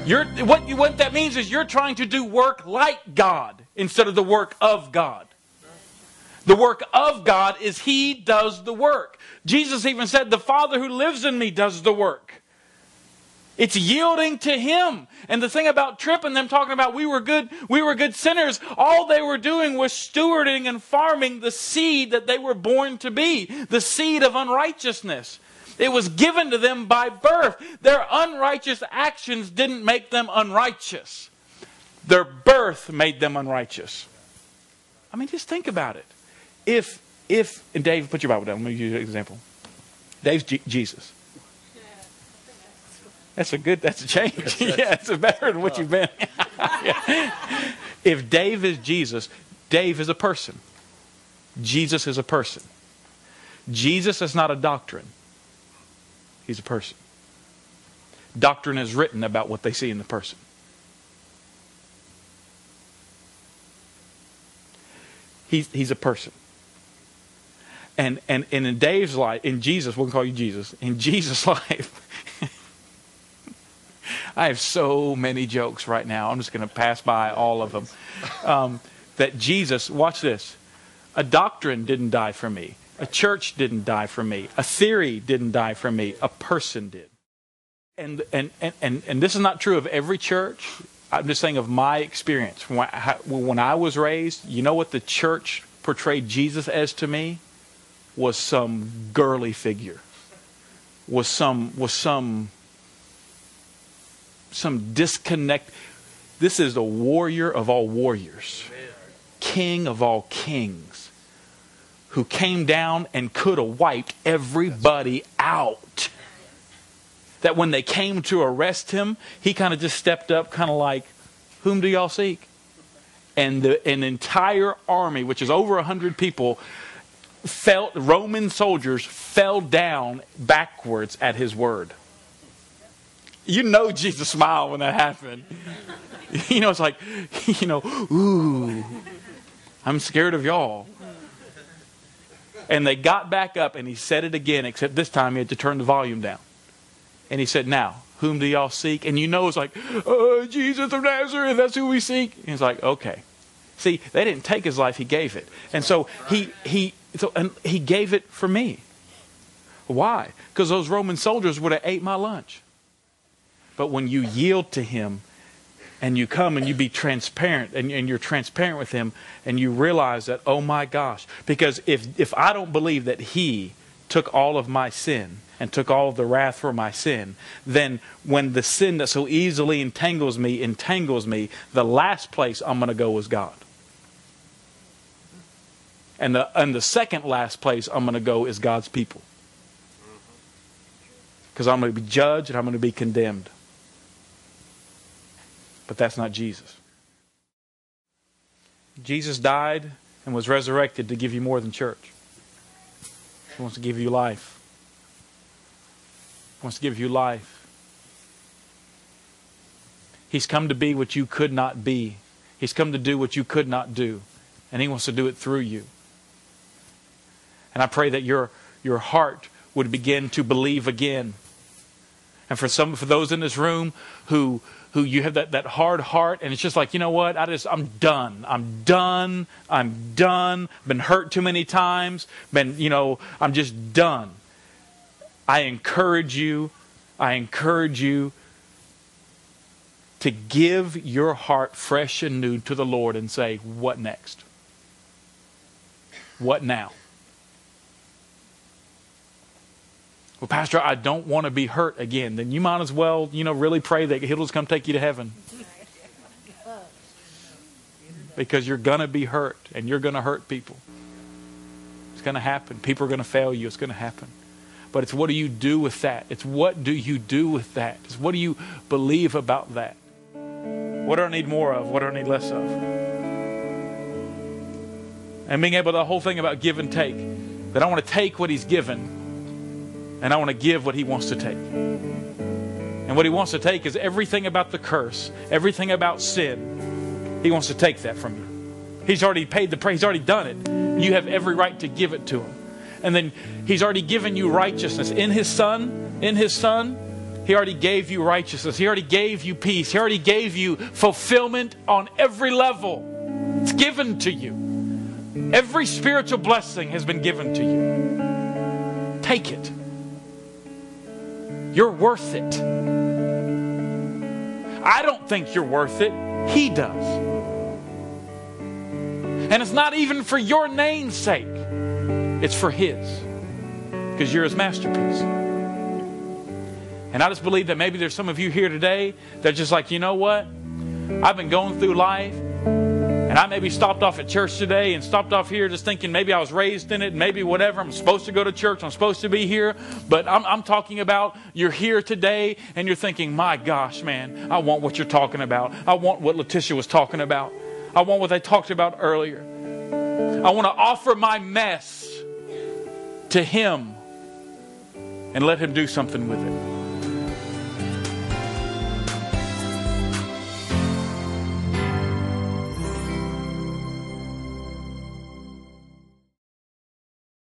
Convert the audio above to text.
What that means is you're trying to do work like God instead of the work of God. The work of God is He does the work. Jesus even said, the Father who lives in me does the work. It's yielding to Him. And the thing about Tripp and them talking about we were good sinners, all they were doing was stewarding and farming the seed that they were born to be, the seed of unrighteousness. It was given to them by birth. Their unrighteous actions didn't make them unrighteous. Their birth made them unrighteous. I mean, just think about it. And Dave, put your Bible down. Let me use an example. Dave's Jesus. That's a change. Yeah, it's better than what you've been. Yeah. If Dave is Jesus, Dave is a person. Jesus is a person. Jesus is not a doctrine. He's a person. Doctrine is written about what they see in the person. He's a person. And in Dave's life, in Jesus, we'll call you Jesus. In Jesus' life, I have so many jokes right now. I'm just going to pass by all of them. That Jesus, watch this. A doctrine didn't die for me. A church didn't die for me. A theory didn't die for me. A person did. And this is not true of every church. I'm just saying of my experience. When I was raised, you know what the church portrayed Jesus as to me? Was some girly figure. Was some disconnect. This is the warrior of all warriors. King of all kings. Who came down and could have wiped everybody out. That when they came to arrest Him, He kind of just stepped up, kind of like, whom do y'all seek? And an entire army, which is over 100 people, Roman soldiers fell down backwards at His word. You know Jesus smiled when that happened. You know, it's like, ooh, I'm scared of y'all. And they got back up and He said it again, except this time He had to turn the volume down. And He said, now, whom do y'all seek? And you know it's like, Jesus of Nazareth, that's who we seek. And He's like, okay. See, they didn't take His life, He gave it. And so He gave it for me. Why? Because those Roman soldiers would have ate my lunch. But when you yield to Him and you come and you be transparent and you're transparent with Him and you realize that, oh my gosh, because if I don't believe that He took all of my sin and took all of the wrath for my sin, then when the sin that so easily entangles me, the last place I'm going to go is God. And the second last place I'm going to go is God's people. Because I'm going to be judged and I'm going to be condemned. But that's not Jesus. Jesus died and was resurrected to give you more than church. He wants to give you life. He wants to give you life. He's come to be what you could not be. He's come to do what you could not do. And He wants to do it through you. And I pray that your heart would begin to believe again. And for those in this room who you have that hard heart and it's just like, you know what, I'm done. Been hurt too many times. I'm just done. I encourage you to give your heart fresh and new to the Lord and say, what next? What now? Well, Pastor, I don't want to be hurt again. Then you might as well, really pray that He'll just come take you to heaven. Because you're going to be hurt and you're going to hurt people. It's going to happen. People are going to fail you. It's going to happen. But it's what do you do with that? It's what do you do with that? It's what do you believe about that? What do I need more of? What do I need less of? And being able to, the whole thing about give and take. That I want to take what He's given. And I want to give what He wants to take. And what He wants to take is everything about the curse, everything about sin. He wants to take that from you. He's already paid the price. He's already done it. You have every right to give it to Him. And then He's already given you righteousness in His Son. In His Son, He already gave you righteousness. He already gave you peace. He already gave you fulfillment on every level. It's given to you. Every spiritual blessing has been given to you. Take it. You're worth it. I don't think you're worth it. He does. And it's not even for your name's sake. It's for His. Because you're His masterpiece. And I just believe that maybe there's some of you here today that are just like, you know what? I've been going through life, and I maybe stopped off at church today and stopped off here just thinking maybe I was raised in it, maybe whatever. I'm supposed to go to church. I'm supposed to be here. But I'm talking about you're here today and you're thinking, my gosh, man, I want what you're talking about. I want what Letitia was talking about. I want what they talked about earlier. I want to offer my mess to Him and let Him do something with it.